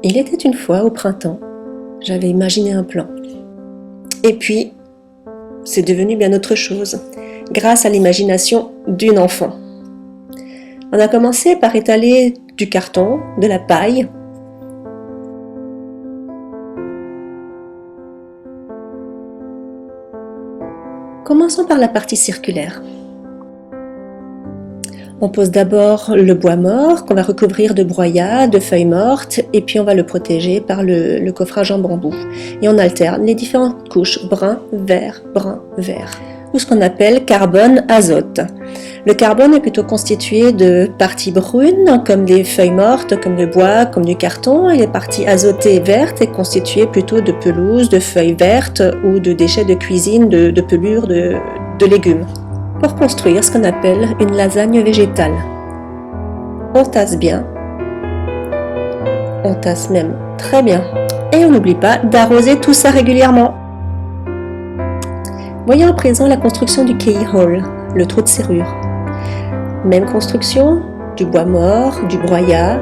Il était une fois au printemps, j'avais imaginé un plan. Et puis, c'est devenu bien autre chose, grâce à l'imagination d'une enfant. On a commencé par étaler du carton, de la paille. Commençons par la partie circulaire. On pose d'abord le bois mort qu'on va recouvrir de broyat, de feuilles mortes, et puis on va le protéger par le coffrage en bambou. Et on alterne les différentes couches brun, vert, ou ce qu'on appelle carbone azote. Le carbone est plutôt constitué de parties brunes, comme des feuilles mortes, comme le bois, comme du carton, et les parties azotées vertes est constituée plutôt de pelouse, de feuilles vertes ou de déchets de cuisine, de pelures, de légumes. Pour construire ce qu'on appelle une lasagne végétale. On tasse bien, on tasse même très bien, et on n'oublie pas d'arroser tout ça régulièrement. Voyons à présent la construction du keyhole, le trou de serrure. Même construction, du bois mort, du broyat,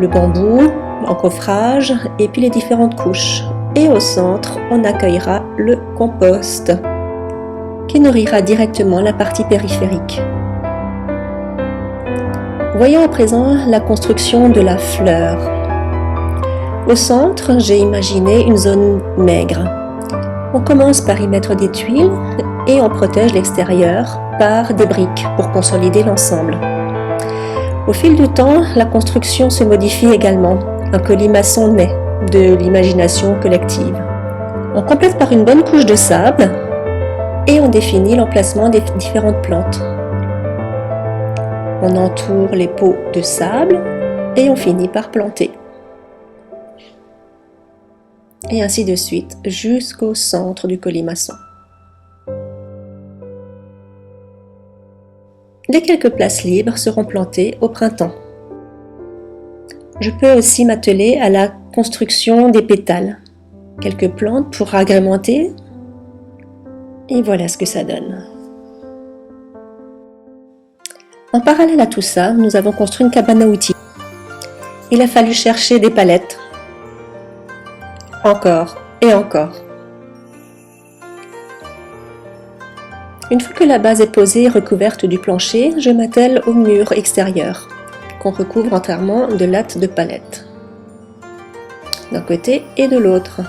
le bambou en coffrage, et puis les différentes couches. Et au centre, on accueillera le compost, qui nourrira directement la partie périphérique. Voyons à présent la construction de la fleur. Au centre, j'ai imaginé une zone maigre. On commence par y mettre des tuiles et on protège l'extérieur par des briques pour consolider l'ensemble. Au fil du temps, la construction se modifie également. Un colimaçon naît de l'imagination collective. On complète par une bonne couche de sable et on définit l'emplacement des différentes plantes. On entoure les pots de sable et on finit par planter. Et ainsi de suite jusqu'au centre du colimaçon. Les quelques places libres seront plantées au printemps. Je peux aussi m'atteler à la construction des pétales. Quelques plantes pour agrémenter. Et voilà ce que ça donne. En parallèle à tout ça, nous avons construit une cabane à outils. Il a fallu chercher des palettes. Encore et encore. Une fois que la base est posée et recouverte du plancher, je m'attelle au mur extérieur, qu'on recouvre entièrement de lattes de palettes. D'un côté et de l'autre.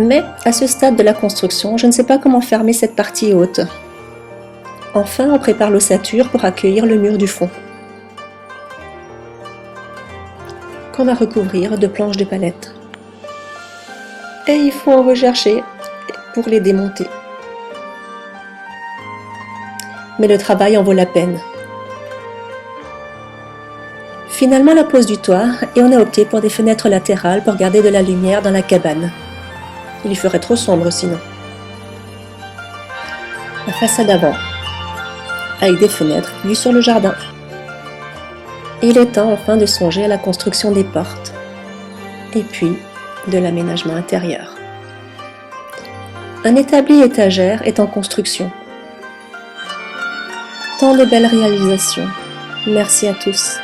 Mais à ce stade de la construction, je ne sais pas comment fermer cette partie haute. Enfin, on prépare l'ossature pour accueillir le mur du fond, qu'on va recouvrir de planches de palettes. Et il faut en rechercher pour les démonter. Mais le travail en vaut la peine. Finalement, la pose du toit, et on a opté pour des fenêtres latérales pour garder de la lumière dans la cabane. Il y ferait trop sombre sinon. La façade avant, avec des fenêtres vues sur le jardin. Il est temps enfin de songer à la construction des portes, et puis de l'aménagement intérieur. Un établi étagère est en construction. Tant de belles réalisations. Merci à tous.